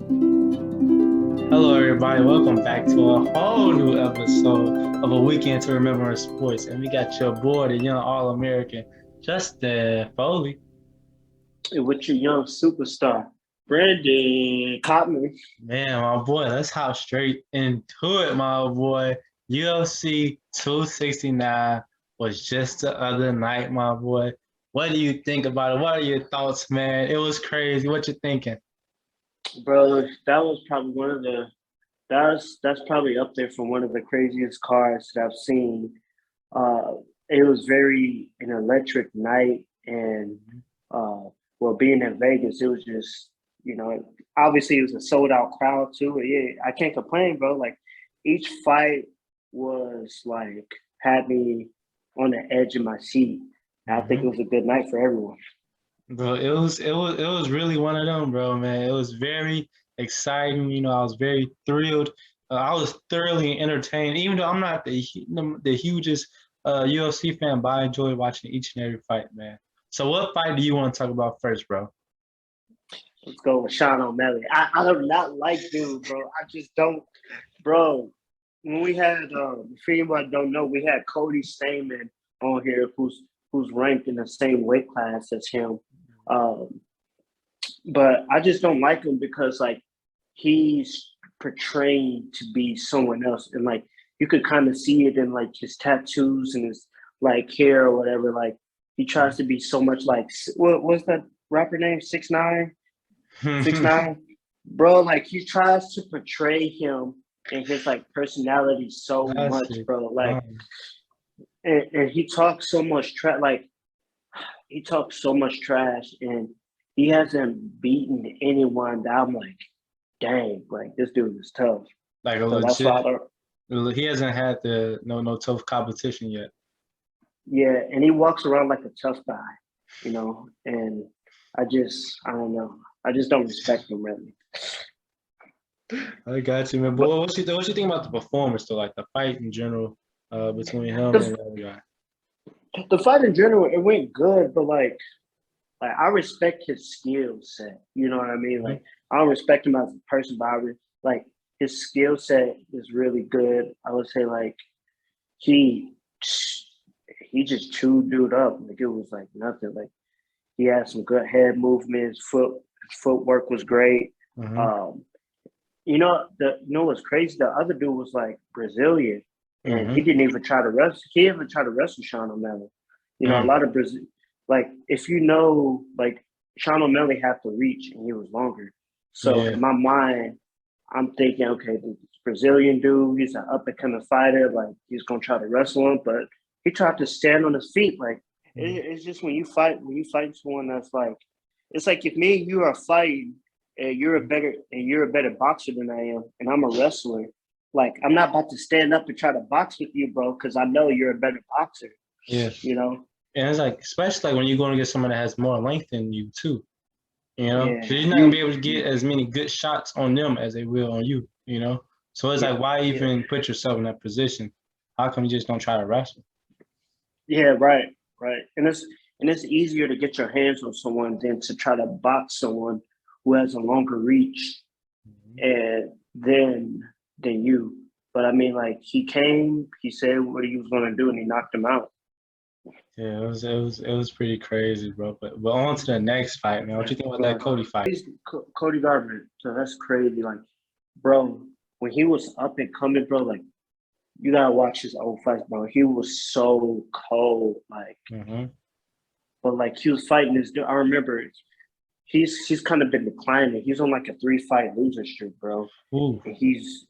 Hello, everybody. Welcome back to a whole new episode of A Weekend to Remember in Sports. And we got your boy, the young All American, Justin Foley. With your young superstar, Brandon Cotman. Man, my boy, let's hop straight into it, my boy. UFC 269 was just the other night, my boy. What do you think about it? What are your thoughts, man? It was crazy. What you thinking? Bro, that was probably one of the that's probably up there for one of the craziest cars that I've seen. Uh, it was very an electric night, and uh, well, being in Vegas, it was just obviously it was a sold out crowd too. Yeah, I can't complain, bro. Like each fight was like had me on the edge of my seat. I think it Mhm. was a good night for everyone. Bro, it was really one of them, bro, man. It was very exciting. I was very thrilled. I was thoroughly entertained, even though I'm not the hugest UFC fan, but I enjoy watching each and every fight, man. So, what fight do you want to talk about first, bro? Let's go with Sean O'Malley. I do not like dude, bro. I just don't, bro. When we had, for anybody don't know, we had Cody Stamen on here, who's ranked in the same weight class as him. Um, but I just don't like him because like he's portraying to be someone else, and like you could kind of see it in like his tattoos and his like hair or whatever. Like he tries to be so much like what's that rapper name? 6ix9ine. 6ix9ine, bro. Like he tries to portray him and his like personality so That's much, it. bro. Like, and he talks so much trash. Like he talks so much trash, and he hasn't beaten anyone that I'm like, dang, like this dude is tough. Like a So that's why I legit. don't. He hasn't had the no tough competition yet. Yeah, and he walks around like a tough guy, And I don't know. I just don't respect him really. I got you, man. But But what you think about the performance, though, like the fight in general, between him and the the other guy? the fight in general, it went good, but like I respect his skill set. You know what I mean? Mhm. Like I don't respect him as a person, but like his skill set is really good. I would say like he he just chewed dude up. Like it was like nothing. Like he had some good head movements, his footwork was great. Mhm. Um, what's crazy? The other dude was like Brazilian, and he Mhm. didn't even try to wrestle. He didn't even try to wrestle Sean O'Malley. A Mm. lot of Brazil, like if like Sean O'Malley had to reach, and he was longer. So Yeah. in my mind, I'm thinking, okay, this Brazilian dude, he's an up and coming fighter. Like he's gonna try to wrestle him, but he tried to stand on his feet. Like Mhm. it's just when you fight someone that's like, it's like if me and you are fighting, and you're a better boxer than I am, and I'm a wrestler. Like I'm not about to stand up and try to box with you, bro, because I know you're a better boxer. Yeah. You know? And it's like, especially like when you're going to get someone that has more length than you too. Yeah, So you're not gonna be you, able to get as many good shots on them as they will on you. So it's yeah, like, why yeah, even put yourself in that position? How come you just don't try to wrestle? yeah, right, right. And it's easier to get your hands on someone than to try to box someone who has a longer reach Mhm. and than you. But I mean, like he came, he said what he was going to do, and he knocked him out. Yeah, it was pretty crazy, bro. But on to the next fight, man. What you think about that But Cody fight? Cody Garbrandt, so that's crazy. Like, bro, when he was up and coming, bro, like you gotta watch his old fights, bro. He was so cold, like, Mm-hmm. but like he was fighting this dude. I remember he's kind of been declining. He's on like a 3 fight losing streak, bro. Ooh. And he's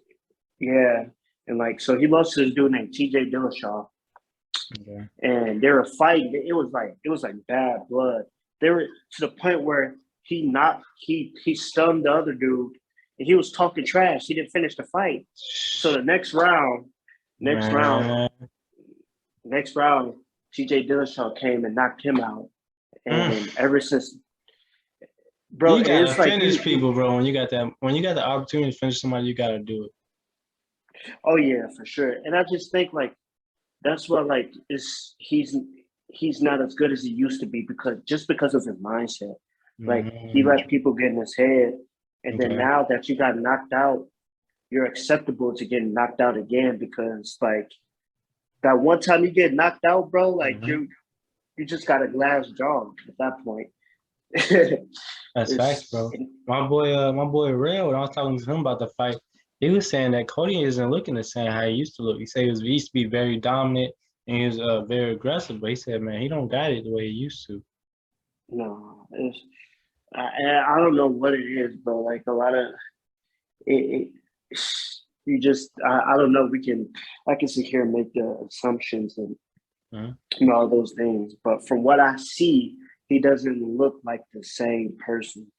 yeah, and like so he lost to this dude named T.J. Dillashaw, Okay. and they were fighting. It was like bad blood. They were to the point where he stunned the other dude, and he was talking trash. He didn't finish the fight. So the next round, Man. next round, TJ Dillashaw came and knocked him out. Mm. And ever since, bro, You gotta it's like finish people, bro. When you got the opportunity to finish somebody, you gotta do it. oh yeah, for sure. And I just think like that's what like is he's not as good as he used to be because just because of his mindset. Like he Mm-hmm. let people get in his head, And then Okay. now that you got knocked out, you're acceptable to getting knocked out again because like that one time you get knocked out, bro, like Hmm. you just got a glass jaw at that point. That's facts, it's bro. My boy Red, when I was talking to him about the fight, he was saying that Cody isn't looking the same how he used to look. He said he used to be very dominant and he was very aggressive, but he said, man, he don't got it the way he used to. no, it's I don't know what it is, bro. Like a lot of it you just I don't know. I can sit here and make the assumptions and Hmm. all those things, but from what I see, he doesn't look like the same person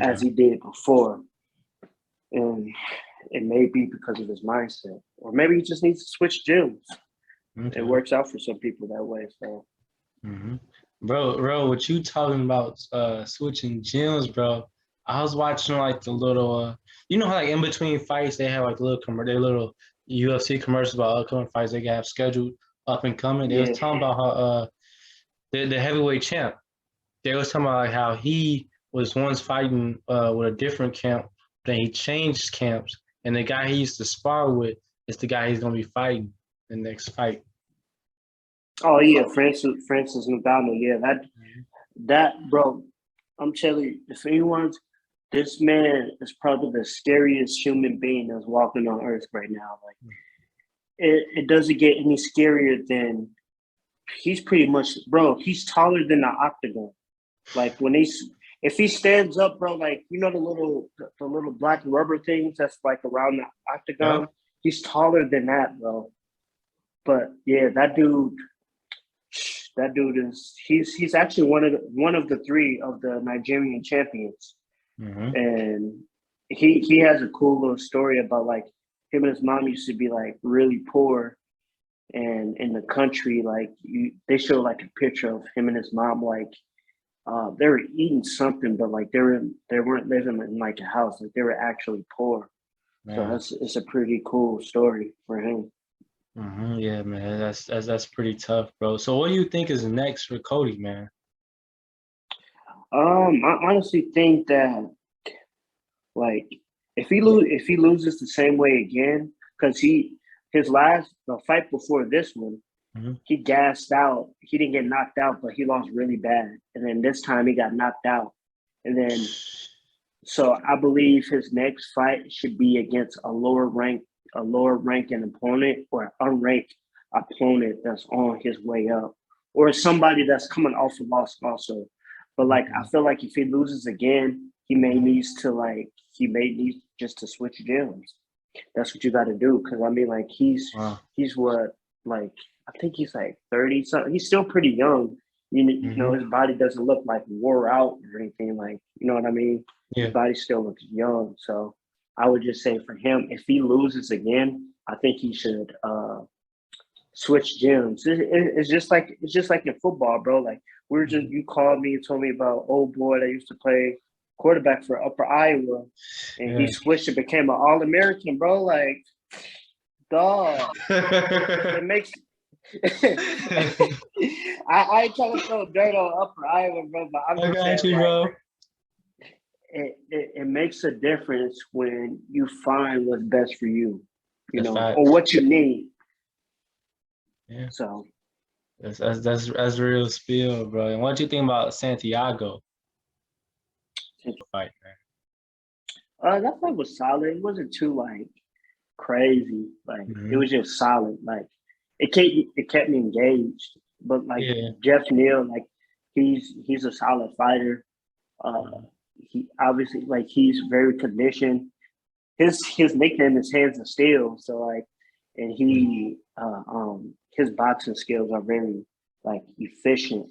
as Okay. he did before, and it may be because of his mindset, or maybe he just needs to switch gyms. It Okay. works out for some people that way. So Hmm. Bro, what you talking about switching gyms, bro? I was watching like the little you know how like in between fights they have like their little UFC commercials about upcoming fights they have scheduled up and coming. They was yeah. talking about how the heavyweight champ. They was talking about like how he was once fighting with a different camp, then he changed camps, and the guy he used to spar with is the guy he's gonna be fighting the next fight. Oh yeah, Francis Ngannou. Yeah, that bro. I'm telling you, if anyone's this man is probably the scariest human being that's walking on earth right now. Like it doesn't get any scarier than he's pretty much bro. He's taller than the octagon. Like when he's if he stands up, bro, like you know the little black rubber things that's like around the octagon. Yep. He's taller than that, bro. But yeah, that dude is he's actually one of the three of the Nigerian champions, Hmm. and he has a cool little story about like him and his mom used to be like really poor, and in the country like they show like a picture of him and his mom like they were eating something, but like they weren't living in like a house, like they were actually poor. So Man. it's a pretty cool story for him. Yeah, man. That's pretty tough, bro. So what do you think is next for Cody, man? I honestly think that like if he loses the same way again, because his last the fight before this one, Hmm. he gassed out. He didn't get knocked out, but he lost really bad. And then this time he got knocked out. And then so I believe his next fight should be against a lower ranking opponent or an unranked opponent that's on his way up, or somebody that's coming off a loss also. But like I feel like if he loses again, he may need just to switch gyms. That's what you got to do because I mean like Wow. he's what like I think he's like 30 something. He's still pretty young. You know, Hmm. his body doesn't look like wore out or anything. Like, you know what I mean? His Yeah. body still looks young. So I would just say for him, if he loses again, I think he should switch gyms. It's just like in football, bro. Like Mhm. you called me and told me about old boy that used to play quarterback for Upper Iowa, and he Yeah. switched and became an All American, bro. Like, dog, it makes I ain't trying to throw dirt on Upper Iowa, bro, but I'm I just got saying, you, like, bro. it makes a difference when you find what's best for you That's know, or facts. what you need. Yeah. So, That's real spill, bro. And what do you think about Santiago fight, that fight was solid. It wasn't too, like, crazy. Like, man? it was just solid. Like, it kept me engaged. But, like, Yeah. Jeff Neal, like, he's a solid fighter. Uh, Mhm. he obviously, like, he's very conditioned. His nickname is Hands of Steel. So like, and his boxing skills are very like efficient.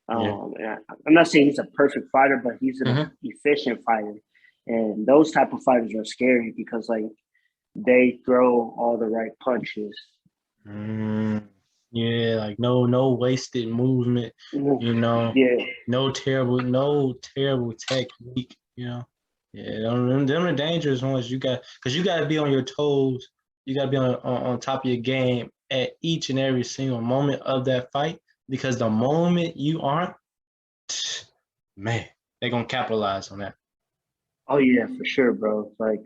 Yeah. I'm not saying he's a perfect fighter, but he's an Hmm. efficient fighter. And those type of fighters are scary because like they throw all the right punches. Mm. Yeah, like no wasted movement, you know, Yeah, no terrible technique, you know. Yeah, them are dangerous ones. Because you got to be on your toes. You got to be on top of your game at each and every single moment of that fight. Because the moment you aren't, man, they're gonna capitalize on that. Oh yeah, for sure, bro. Like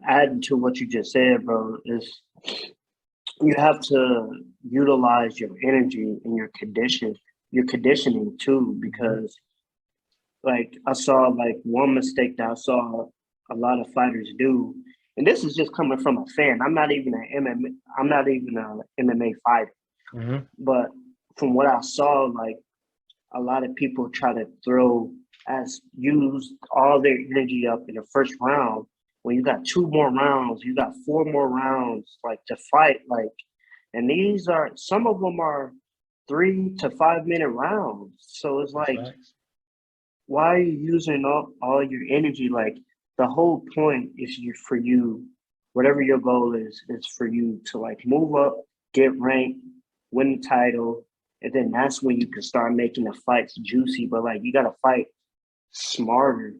adding to what you just said, bro, is you have to utilize your energy and your conditioning too, Mhm. because like I saw like one mistake that I saw a lot of fighters do, and this is just coming from a fan. I'm not even an MMA. I'm not even a MMA fighter, Mhm. but from what I saw, like a lot of people try to throw as use all their energy up in the first round. When you got two more rounds, you got four more rounds like to fight. Like, and these are some of them are 3 to 5 minute rounds. So it's That's like, facts. why are you using all your energy? Like the whole point is you for you, whatever your goal is for you to like move up, get ranked, win the title, and then that's when you can start making the fights juicy. But like you gotta fight smarter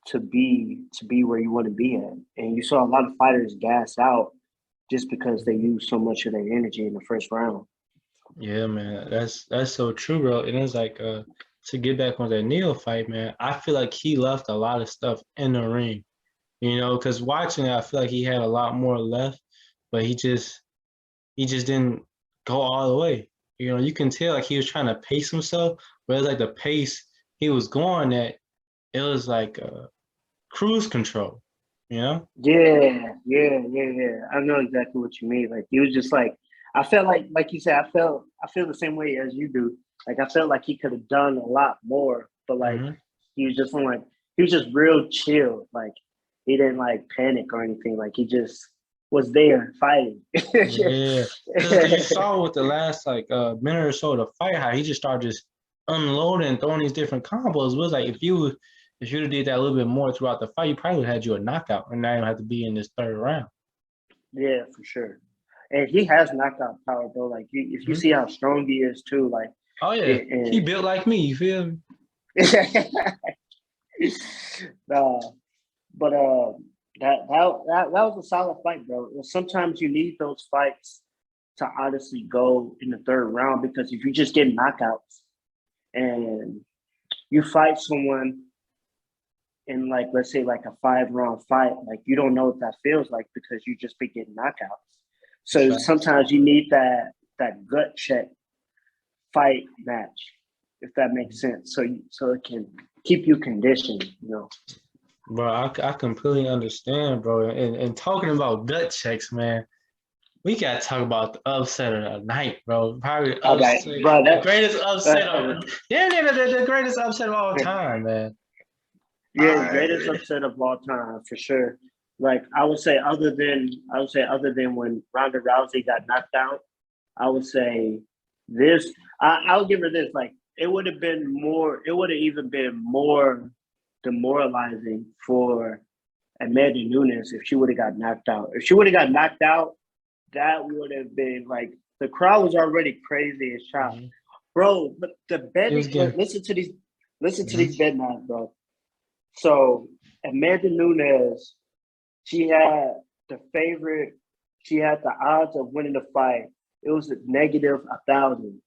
to be where you want to be at. And you saw a lot of fighters gas out just because they use so much of their energy in the first round. Yeah, man, that's so true, bro. And it's like to get back on that Neil fight, man, I feel like he left a lot of stuff in the ring, because watching it, I feel like he had a lot more left, but he just didn't go all the way. You can tell like he was trying to pace himself, but it's like the pace he was going at, it was like cruise control, you know? Yeah. I know exactly what you mean. Like he was just like I felt like you said, I feel the same way as you do. Like I felt like he could have done a lot more, but like Hmm. he was just like he was just real chill. Like he didn't like panic or anything. Like he just was there fighting. Yeah, because you saw with the last like minute or so of the fight how he just started just unloading, throwing these different combos. It was like if you'd have did that a little bit more throughout the fight, you probably would have had you a knockout, and now you have to be in this third round. Yeah, for sure. And he has knockout power, bro. Like if you Hmm. see how strong he is too, like Oh yeah, he it, built like me. You feel me? and uh, but that was a solid fight, bro. Sometimes you need those fights to honestly go in the third round because if you just get knockouts and you fight someone in like let's say like a 5 round fight, like you don't know what that feels like because you just be getting knockouts. That's So facts. sometimes you need that gut check fight match, if that makes sense. So it can keep you conditioned. Bro, I completely understand, bro. And talking about gut checks, man, we gotta talk about the upset of the night, bro. Probably All right, upset, bro. the greatest upset Uh, of the greatest upset of all time, man. yeah, greatest upset of all time for sure. Like I would say other than when Ronda Rousey got knocked out, I would say this. I'll give her this. Like it would have been more. It would have even been more demoralizing for Amanda Nunes if she would have got knocked out. If she would have got knocked out, that would have been like the crowd was already crazy as shot, Mhm. bro. But the He was betting, getting. listen to Mhm. these bet odds, bro. So Amanda Nunes, she had the favorite. She had the odds of winning the fight. It was a negative 1,000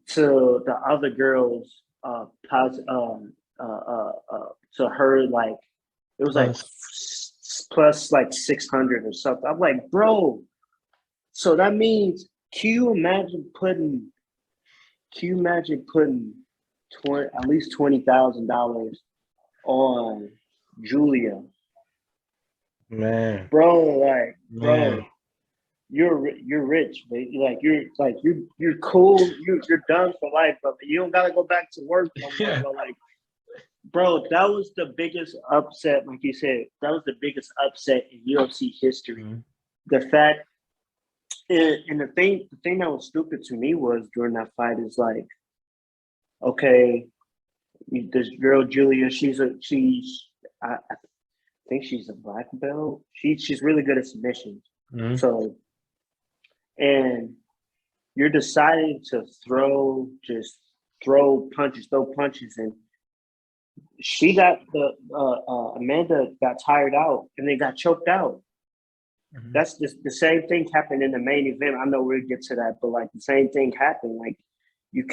to the other girls. To her like it was like Plus, plus like 600 or something. I'm like, bro. So that means can you imagine putting 20 at least $20,000 on Julia, man, bro? Like, man. bro, you're rich, but you're cool. You're done for life, but you don't gotta go back to work no more. Yeah. But like, bro, that was the biggest upset. Like you said, that was the biggest upset in UFC history. Mhm. The fact and the thing that was stupid to me was during that fight is like, okay, this girl Julia, I think she's a black belt. She's really good at submissions. Mhm. So and you're deciding to throw punches, and she got the Amanda got tired out and they got choked out. Mhm. That's just the same thing happened in the main event. I know we'll get to that, but like the same thing happened. Like you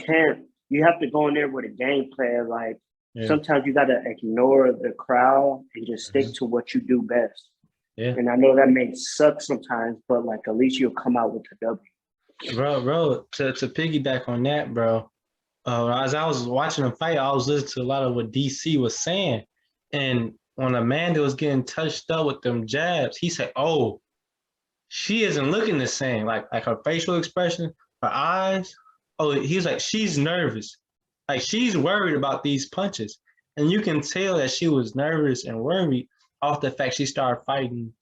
have to go in there with a game plan. Like Yeah. Sometimes you gotta ignore the crowd and just stick to what you do best. Yeah. And I know that may suck sometimes, but like at least you'll come out with the W. Bro, to piggyback on that, bro. As I was watching the fight, I was listening to a lot of what DC was saying, and when Amanda was getting touched up with them jabs, he said, "Oh, she isn't looking the same. Like her facial expression, her eyes. Oh, he was like, she's nervous. Like she's worried about these punches, and you can tell that she was nervous and worried off the fact she started fighting,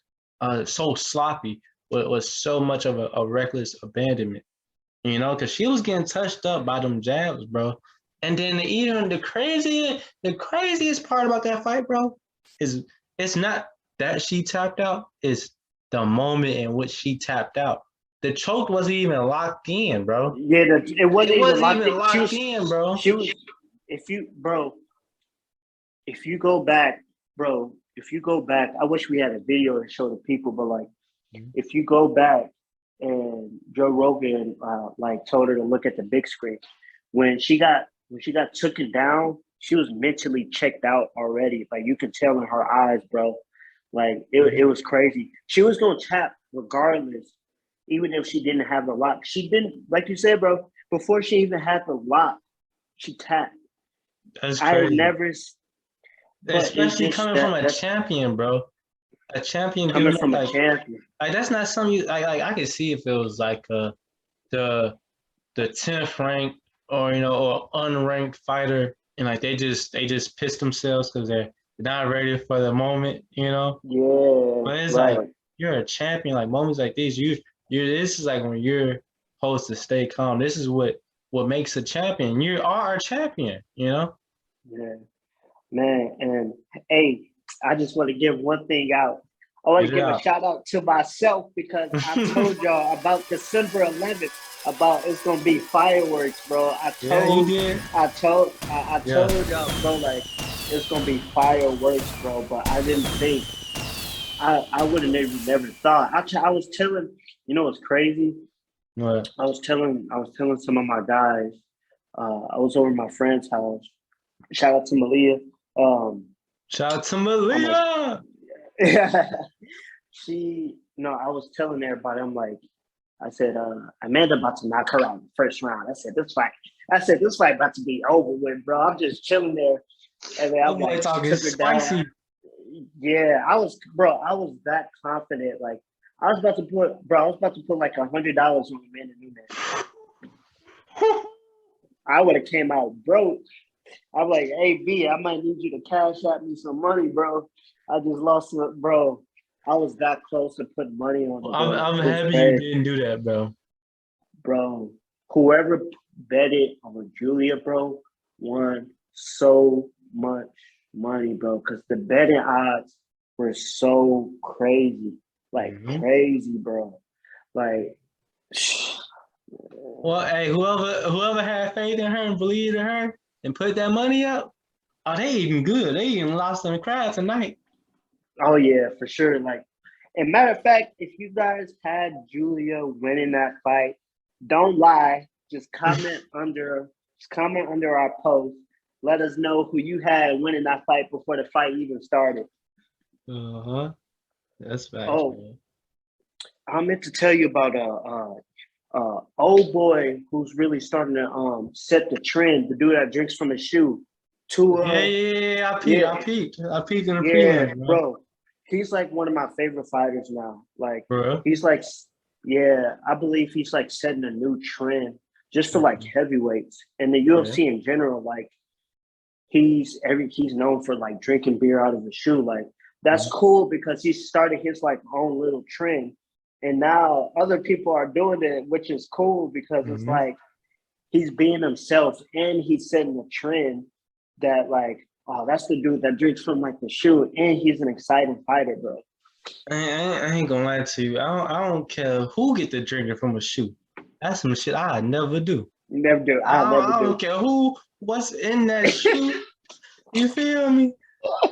so sloppy, with so much of a reckless abandonment." You know, because she was getting touched up by them jabs, bro. And then even the craziest part about that fight, bro, is it's not that she tapped out, it's the moment in which she tapped out. The choke wasn't even locked in, bro. Yeah, it wasn't It even wasn't locked even in. locked in, bro. She was. If you, bro, if you go back, bro, if you go back, I wish we had a video to show the people, but like, if you go back and Joe Rogan like told her to look at the big screen, when she got taken down, she was mentally checked out already. Like you could tell in her eyes, bro. Like it was crazy. She was gonna tap regardless, even if she didn't have the lock. She didn't, like you said, bro. Before she even had the lock, she tapped. That's I had crazy. never, but it's Especially just coming from that a that's champion, bro. A champion coming giving up from a champion. like that's not something you like I could see if it was like the the 10th ranked or or unranked fighter and like they just pissed themselves because they're not ready for the moment, Yeah, but it's like right. you're a champion. Like moments like this, you this is like when you're supposed to stay calm. This is what makes a champion. You are a champion. Yeah, man. And hey, I just want to give one thing out. I want Get to it give a out. shout out to myself because I told y'all about December 11th about it's gonna be fireworks, bro. Yeah, you did. I Yeah. told y'all, bro, like it's gonna be fireworks, bro. But I didn't think I would have never thought. I was telling, you know, what's crazy. What? I was telling some of my guys. I was over at my friend's house. Shout out to Malia. Shout out to I'm like, Malia. I was telling everybody, I'm like, I said, Amanda about to knock her out in the first round. I said, this fight about to be over with, bro. I'm just chilling there. And then That I'm boy like, she talking took her down. spicy. Yeah, I was that confident. Like, I was about to put like $100 on Amanda Nunes. I would have came out broke. I'm like, hey B, I might need you to cash out me some money, bro. I just lost some, bro. I was that close to putting money on the I'm bro. I'm It was happy you crazy, didn't do that, bro. bro. Whoever betted on Julia, bro, won so much money, bro. Because the betting odds were so crazy, like Mm-hmm. crazy, bro. Like, Well, hey, whoever had faith in her and believed in her and put that money up, oh, they eating good. They eating lost in the crowd tonight. oh yeah, for sure. Like, and matter of fact, if you guys had Julia winning that fight, don't lie. Just comment under our post. Let us know who you had winning that fight before the fight even started. Uh-huh. That's facts, Oh, man. I meant to tell you about old boy who's really starting to set the trend. The dude that drinks from his shoe. Yeah. Yeah, I peeked in the yeah, prelims, man. bro. He's like one of my favorite fighters now. Like Bro. he's like, yeah, I believe he's like setting a new trend just for like heavyweights and the Yeah. UFC in general. Like he's known for like drinking beer out of the shoe. Like that's cool because he started his like own little trend, and now other people are doing it, which is cool because it's Mm-hmm. like he's being himself and he's setting a trend that like, oh, that's the dude that drinks from like the shoe, and he's an exciting fighter, bro. I ain't gonna lie to you. I don't care who get the drinking from a shoe. That's some shit I never do. You never do. I I don't, never I do. don't care what's in that shoe. You feel me?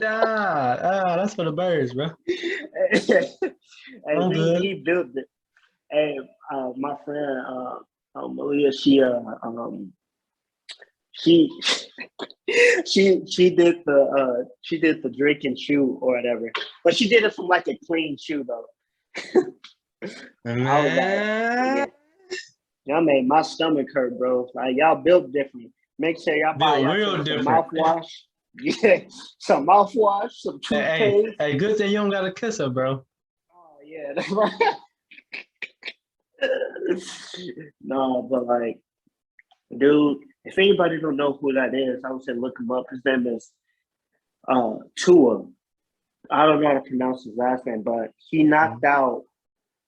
That's for the birds, bro. Hey, I'm good. he built it. Hey, my friend Malia, she she did the drink and shoe or whatever, but she did it from like a clean shoe though. I was like, yeah, Man, y'all made my stomach hurt, bro. Like y'all built different. Make sure y'all buy they're y'all real some different. mouthwash. Yeah, some mouthwash, some Hey, toothpaste. hey, good thing you don't got to kiss her, bro. Oh yeah, that's right. No, but like, dude, if anybody don't know who that is, I would say look him up. His name is Tua. I don't know how to pronounce his last name, but he knocked out.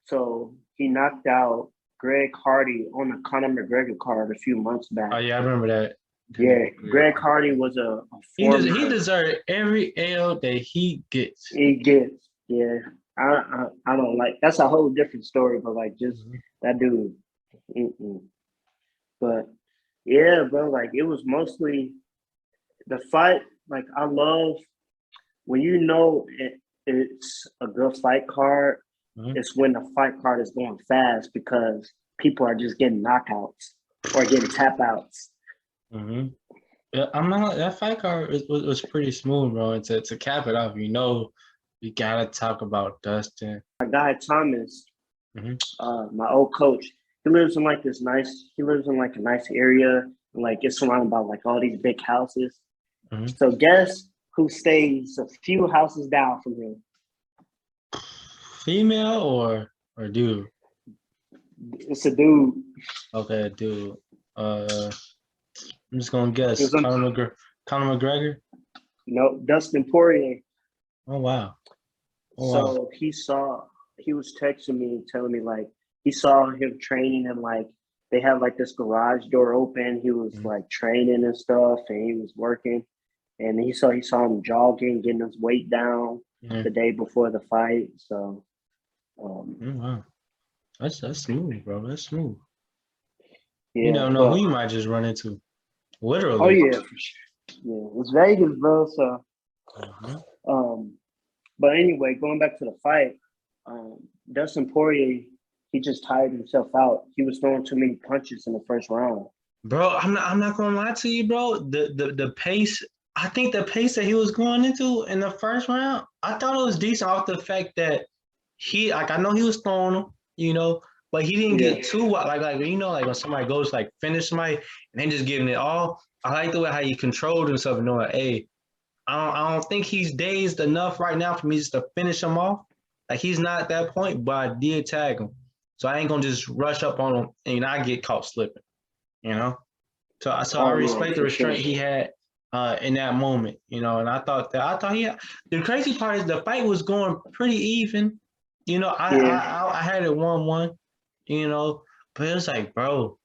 So he knocked out Greg Hardy on the Conor McGregor card a few months back. Oh yeah, I remember that. Yeah, Greg Hardy was a former. He deserved every L that he gets. He gets. Yeah, I don't like. That's a whole different story, but like just that dude. Mm-mm. But yeah, bro, like it was mostly the fight. Like I love when you know it's a good fight card. It's when the fight card is going fast because people are just getting knockouts or getting tap outs. Mm-hmm. Yeah, I'm not. That fight card was pretty smooth, bro. And to cap it off, you know, we gotta talk about Dustin. My guy Thomas, my old coach, he lives in like this nice. He lives in like a nice area. Like it's surrounded by like all these big houses. So guess who stays a few houses down from him? Female or dude? It's a dude. Okay, dude. I'm just gonna guess. On, Conor McGregor. no, Dustin Poirier. Oh wow. Oh, so wow. he was texting me telling me like he saw him training and like they had like this garage door open. He was like training and stuff and he was working. And he saw him jogging, getting his weight down the day before the fight. So wow. That's smooth, bro. That's smooth. Yeah, you never know who you might just run into. Literally. Oh yeah. Yeah. It's Vegas, bro. So but anyway, going back to the fight, Dustin Poirier, he just tired himself out. He was throwing too many punches in the first round. Bro, I'm not gonna lie to you, bro. The pace, I think the pace that he was going into in the first round, I thought it was decent off the fact that he like I know he was throwing them, you know, but he didn't get too like you know, like when somebody goes like finish somebody and then just giving it all. I like the way how he controlled himself and knowing, hey, I don't think he's dazed enough right now for me just to finish him off. Like he's not at that point, but I did tag him. So I ain't gonna just rush up on him and I get caught slipping, you know? So I respect the restraint he had in that moment, you know, and I thought the crazy part is the fight was going pretty even. You know, I had it 1-1, you know, but it was like, bro,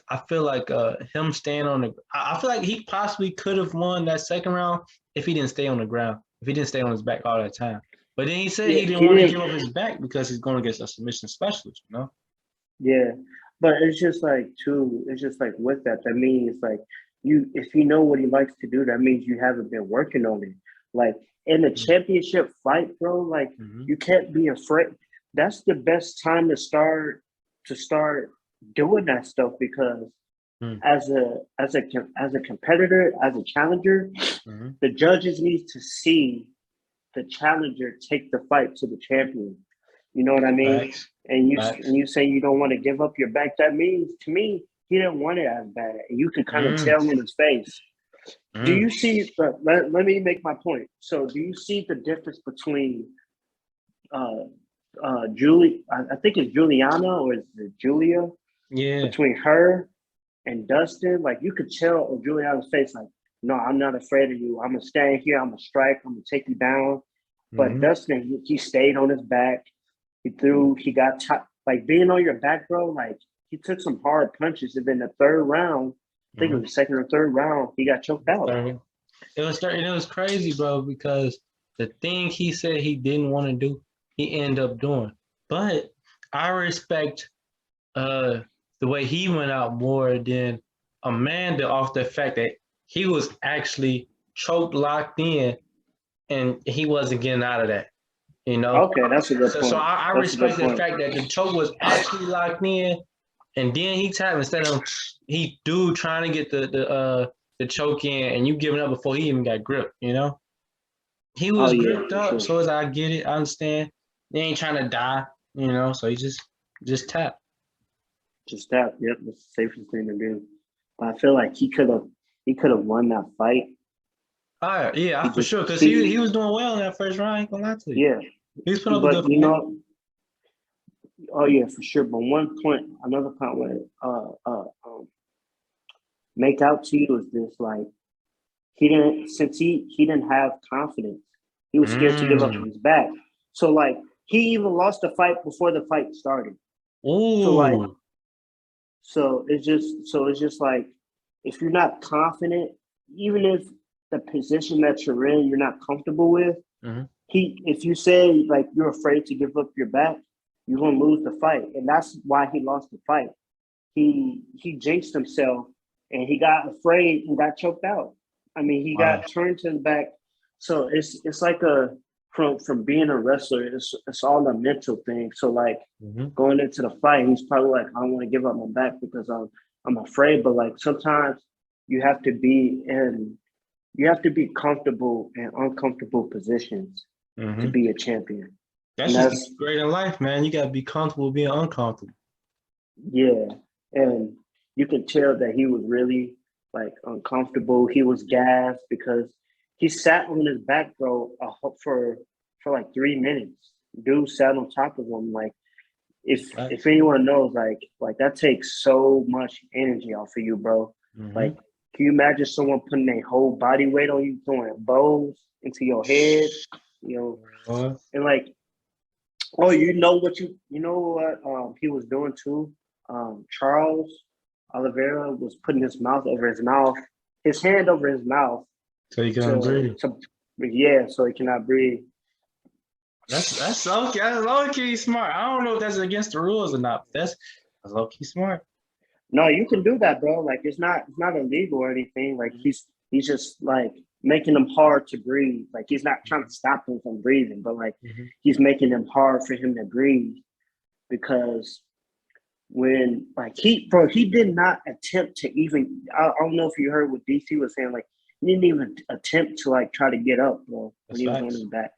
I feel like him staying on I feel like he possibly could have won that second round if he didn't stay on the ground, if he didn't stay on his back all that time. But then he said he didn't want to give up his back because he's going against a submission specialist, you know? Yeah. But it's just like with that means like if you know what he likes to do, that means you haven't been working on it. Like in a championship fight, bro, like you can't be afraid. That's the best time to start doing that stuff because as a competitor, as a challenger, the judges need to see the challenger take the fight to the champion. You know what I mean? Facts. And you say you don't want to give up your back. That means to me he didn't want it as bad. And you can kind of tell in his face. Do you see? Let me make my point. So, do you see the difference between Julie? I think it's Juliana or is it Julia? Yeah. Between her and Dustin, like you could tell on Juliana's face, like, no, I'm not afraid of you. I'm gonna stand here. I'm gonna strike. I'm gonna take you down. But Dustin, he stayed on his back. He threw. He got like being on your back, bro. Like he took some hard punches, and then the third round, I think it was the second or third round, he got choked out. It was crazy, bro, because the thing he said he didn't want to do, he ended up doing. But I respect the way he went out more than Amanda off the fact that he was actually choked, locked in, and he wasn't getting out of that. You know? Okay, that's a good point. So I respect the fact that the choke was actually locked in and then he tapped instead of he trying to get the choke in, and you giving up before he even got gripped. You know, he Oh was yeah, gripped for up, sure. so as I get it, I understand. They ain't trying to die, you know, so he just tap. Just that. Yep, that's the safest thing to do. But I feel like he could have won that fight. Oh yeah, He for just sure, because he he was doing well in that first round. I ain't gonna lie to you. yeah. He was putting up a But good fight. oh yeah, for sure. But another point where make out to you is this like he didn't have confidence. He was scared to give up Mm. his back. So like he even lost the fight before the fight started. So like Ooh. so it's just like if you're not confident, even if the position that you're in you're not comfortable with, Mm-hmm. if you say like you're afraid to give up your back, you're gonna lose the fight. And that's why he lost the fight. He jinxed himself and he got afraid and got choked out. I mean, he Wow. got turned to his back. So it's like a from being a wrestler, it's all a mental thing. So like Mm-hmm. going into the fight, he's probably like, I don't want to give up my back because I'm afraid. But like sometimes you have to be in you have to be comfortable in uncomfortable positions to Mm-hmm. be a champion. That's And just that's great in life, man. You gotta be comfortable being uncomfortable. yeah. And you could tell that he was really like uncomfortable. He was gassed because he sat on his back, bro, for like 3 minutes. Dude sat on top of him. Like if Facts. anyone knows, like that takes so much energy off of you, bro. Like, Mm-hmm. can you imagine someone putting their whole body weight on you, throwing bows into your head, you know, Boy. and like, oh, you know what he was doing too. Charles Oliveira was putting his hand over his mouth So you can to breathe. to yeah, so he cannot breathe. That's low key. That's low key smart. I don't know if that's against the rules or not, but that's low key smart. No, you can do that, bro. Like it's not illegal or anything. Like he's just like making them hard to breathe. Like he's not trying to stop him from breathing, but like Mm-hmm. he's making them hard for him to breathe because when like he did not attempt to even I don't know if you heard what DC was saying, like he didn't even attempt to like try to get up, bro, when That's he was on his facts. back.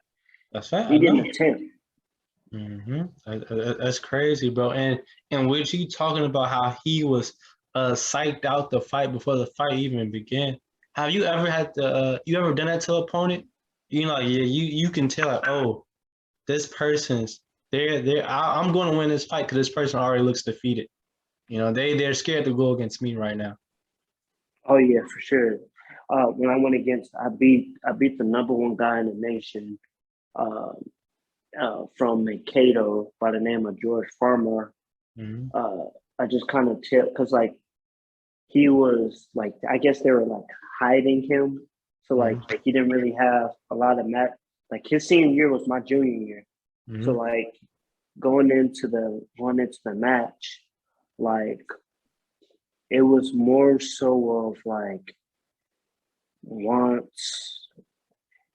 That's fact. I He didn't know. attempt. Mm-hmm. That's crazy, bro. And with you talking about how he was psyched out the fight before the fight even began. Have you ever had to you ever done that to an opponent? You know, like, yeah, you can tell like, oh, this person's I'm going to win this fight because this person already looks defeated. You know, they're scared to go against me right now. Oh yeah, for sure. When I went against I beat the number one guy in the nation, uh, from Mankato by the name of George Farmer. Mm-hmm. Uh, I just kind of tell because like he was like I guess they were like hiding him, so like Mm-hmm. he didn't really have a lot of match. Like his senior year was my junior year, so Mm-hmm. like going into the match, like it was more so of like once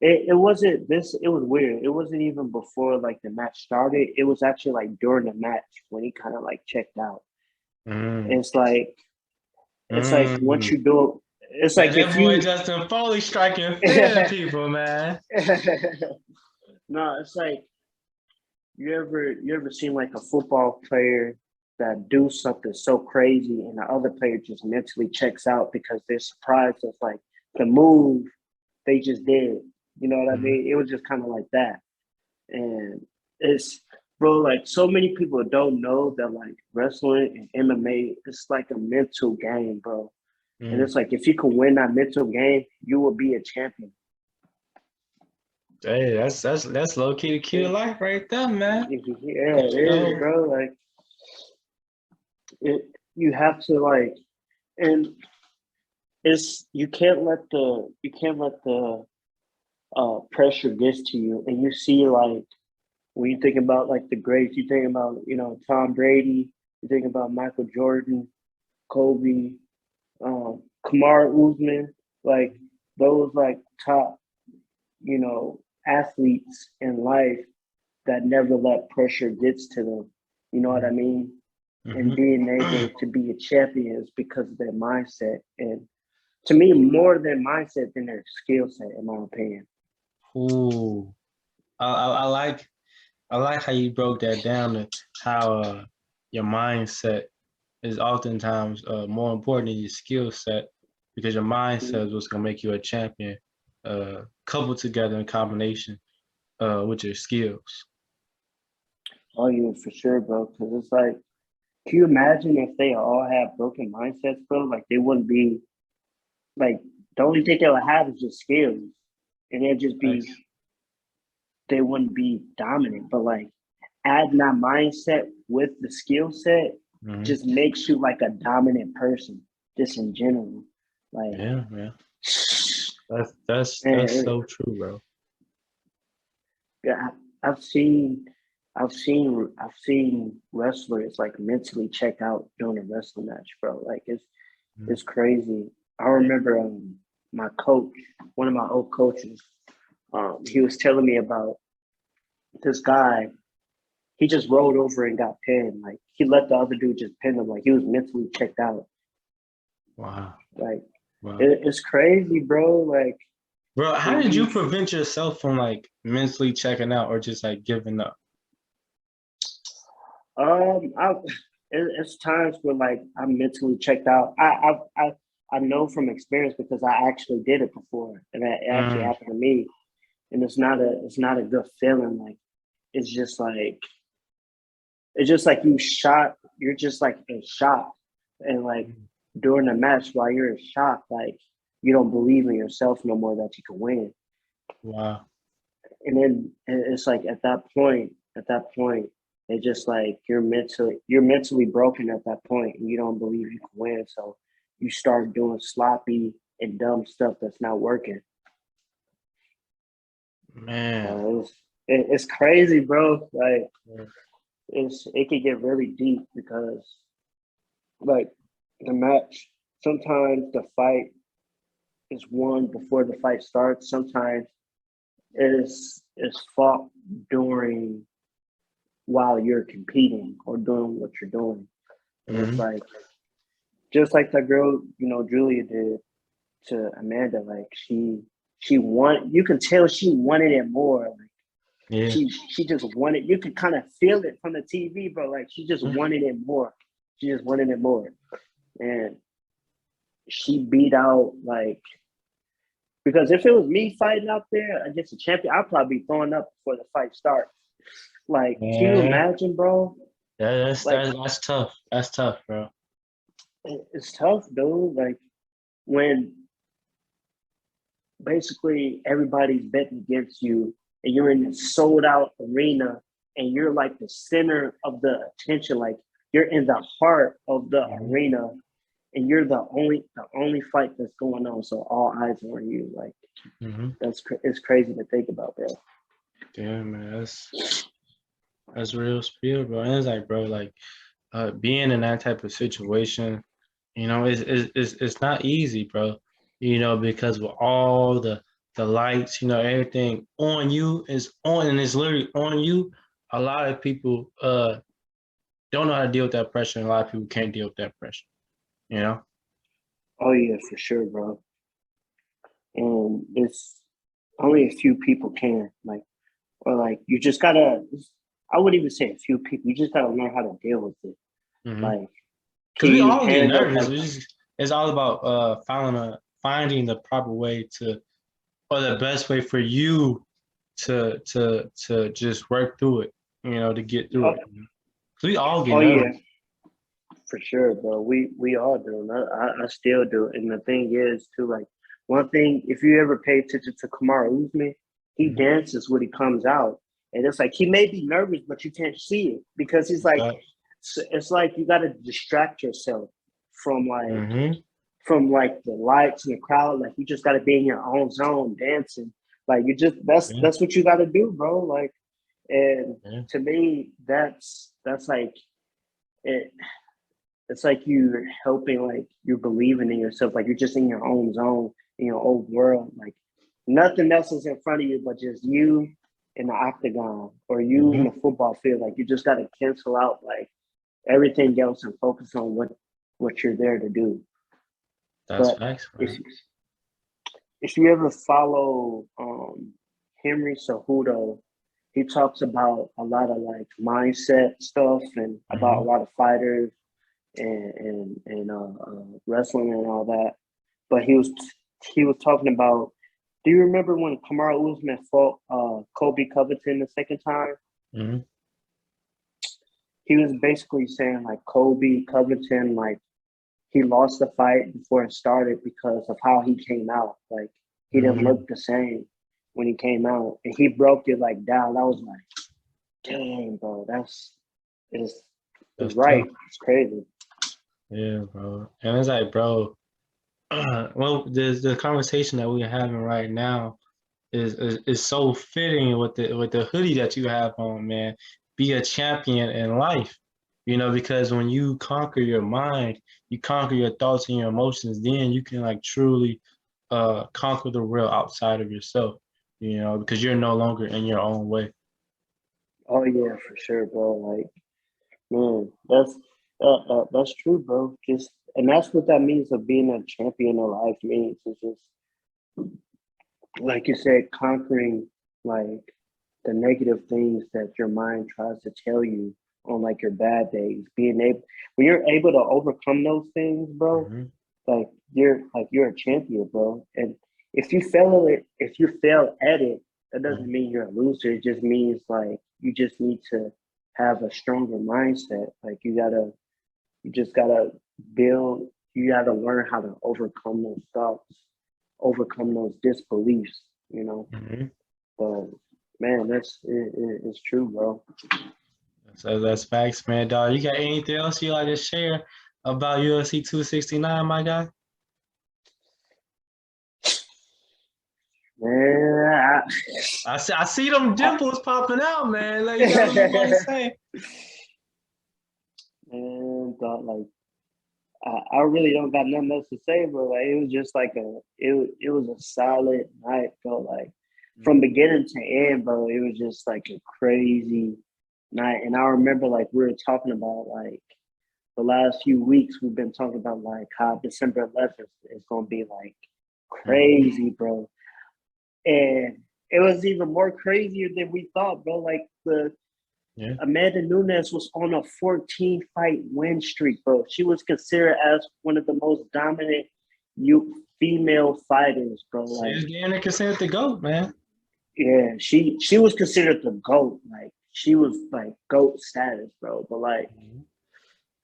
it wasn't this it was weird. It wasn't even before like the match started. It was actually like during the match when he kind of like checked out. Mm-hmm. It's like once Mm-hmm. you do it, it's like That if boy you Justin Foley striking fear in people, man. no, it's like you ever seen like a football player that do something so crazy and the other player just mentally checks out because they're surprised of like the move they just did. You know what I Mm-hmm. mean? It was just kind of like that. And it's bro, like so many people don't know that like wrestling and MMA, it's like a mental game, bro. And Mm. it's like if you can win that mental game, you will be a champion. Hey, that's low key the key to life right there, man. Yeah, it You is, know, bro. Like it, you have to like, and it's you can't let the pressure get to you, and you see like when you think about like the greats, you think about Tom Brady, you think about Michael Jordan, Kobe, Kamar Usman, like those like top athletes in life that never let pressure gets to them. You know what I mm, mean? and Mm-hmm. being able to be a champion is because of their mindset. And to me, more their mindset than their skill set, in my opinion. Ooh, I like how you broke that down to how your mindset is oftentimes more important than your skill set because your mindset is what's gonna make you a champion, coupled together in combination with your skills. Oh yeah, for sure, bro. Because it's like, can you imagine if they all had broken mindsets, bro? Like they wouldn't be like the only thing they would have is just skills, and they'd just be Nice. they wouldn't be dominant. But like adding that mindset with the skill set Hmm. just makes you like a dominant person, just in general. Like, Yeah, yeah. That's man, so true, bro. yeah, I've seen, I've seen wrestlers like mentally check out during a wrestling match, bro. Like it's crazy. I remember my coach, one of my old coaches, he was telling me about this guy. He just rolled over and got pinned. Like he let the other dude just pin him. Like he was mentally checked out. Wow, Like wow. it's crazy, bro. Like Bro, how when did you you prevent yourself from like mentally checking out or just like giving up? I it's times where like I'm mentally checked out. I know from experience because I actually did it before, and it actually Mm, happened to me. And it's not a good feeling. Like it's just like it's just like you're just like in shock, and like during the match while you're in shock, like you don't believe in yourself no more that you can win. wow. And then it's like at that point, it's just like you're mentally broken at that point, and you don't believe you can win. So you start doing sloppy and dumb stuff that's not working. Man. It's crazy, bro. Like it could get really deep because like the match, sometimes the fight is won before the fight starts. Sometimes it is fought during while you're competing or doing what you're doing. And it's Hmm. like just like that girl, Julia did to Amanda, like she won you can tell she wanted it more. Like Yeah. she just wanted you could kind of feel it from the TV, bro. Like she just wanted it more. She just wanted it more. And she beat out like because if it was me fighting out there against a champion, I'd probably be throwing up before the fight starts. Like, can you Yeah. imagine, bro? Like, That's tough. That's tough, bro. it's tough, dude. Like, when basically everybody's betting against you and you're in this sold out arena and you're like the center of the attention, like you're in the heart of the Hmm. arena and you're the only fight that's going on. So all eyes are on you. Like, Hmm. it's crazy to think about, bro. Damn, man. That's real spiel, bro. And it's like, bro, like being in that type of situation, it's not easy, bro. Because with all the lights, everything on you is on and it's literally on you. A lot of people don't know how to deal with that pressure, and a lot of people can't deal with that pressure, you know? Oh yeah, for sure, bro. And it's only a few people can like, or like you just gotta. I wouldn't even say a few people. You just gotta learn how to deal with it. Because Like, can we you all get handle nervous. like? It's all about finding the proper way to or the best way for you to just work through it, to get through Oh, it. 'Cause we all get oh nervous. yeah, for sure, bro. We all do. And I still do. And the thing is, too, like one thing, if you ever pay attention to Kamara Usman, he Mhm. dances when he comes out, and it's like he may be nervous, but you can't see it because he's like, But, it's like you got to distract yourself from like hmm. from like the lights and the crowd. Like you just got to be in your own zone dancing. Like you just Yeah, that's what you got to do, bro. Like, and yeah, to me, that's like it. It's like you're helping, like you're believing in yourself, like you're just in your own zone, in your own world. Like nothing else is in front of you but just you in the octagon or you in hmm. the football field. Like you just got to cancel out like everything else and focus on what you're there to do. That's But facts, if man. if you ever follow Henry Cejudo, he talks about a lot of like mindset stuff and about a Hmm. lot of fighters and wrestling and all that. But he was talking about. Do you remember when Kamaru Usman fought Kobe Covington the second time? Hmm. He was basically saying like Kobe Covington, like he lost the fight before it started because of how he came out. Like he didn't Hmm. look the same when he came out, and he broke it like down. I was like, dang, bro, it's That's right. tough. It's crazy. Yeah, bro. And it's like, bro, well, the conversation that we're having right now is so fitting with the hoodie that you have on, man. Be a champion in life, because when you conquer your mind, you conquer your thoughts and your emotions, then you can like truly conquer the world outside of yourself, because you're no longer in your own way. Oh yeah, for sure, bro. Like man, that's true, bro. Just and that's what that means of being a champion of life means. It's just like you said, conquering like the negative things that your mind tries to tell you on like your bad days. Being able when you're able to overcome those things, bro, Hmm. you're a champion, bro. And if you fail at it, that doesn't mean you're a loser. It just means like you just need to have a stronger mindset. Like you just gotta build. You gotta learn how to overcome those thoughts, overcome those disbeliefs. You know, Hmm. but man, it's true, bro. So that's facts, man. Dog, you got anything else you like to share about UFC 269, my guy? Man, I see them I, dimples popping out, man. Like, you got what you want to man, say? but like I really don't got nothing else to say, bro. Like it was just like it was a solid night, bro. Like from Mhm. beginning to end, bro. It was just like a crazy night. And I remember like we were talking about like the last few weeks we've been talking about like how December 11th is gonna be like Mhm. crazy, bro. And it was even more crazier than we thought, bro. Like the Yeah. Amanda Nunes was on a 14 fight win streak, bro. She was considered as one of the most dominant female fighters, bro. She's Like, getting considered the GOAT, man. yeah, she was considered the GOAT. Like, she was like GOAT status, bro. But like Mhm.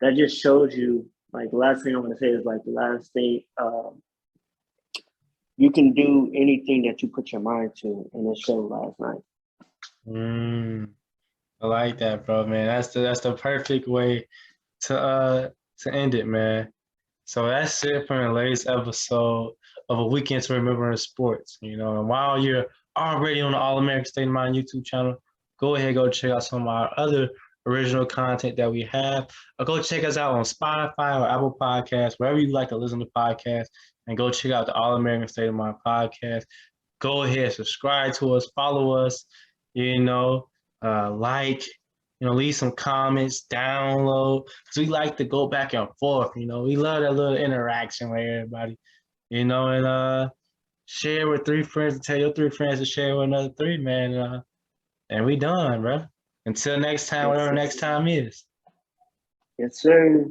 that just shows you, like, the last thing I want to say is like the last thing, you can do anything that you put your mind to, and it showed last night. Mm, I like that, bro, man. That's the perfect way to end it, man. So that's it for the latest episode of A Weekend to Remember in Sports. And while you're already on the All American State of Mind YouTube channel, go ahead, go check out some of our other original content that we have. Or go check us out on Spotify or Apple Podcasts, wherever you like to listen to podcasts, and go check out the All American State of Mind podcast. Go ahead, subscribe to us, follow us, you know, like, leave some comments, download, because we like to go back and forth, we love that little interaction with everybody, and share with three friends and tell your three friends to share with another three, man. And we done, bro. Until next time, Yes, whatever sir. next time is. Yes, sir.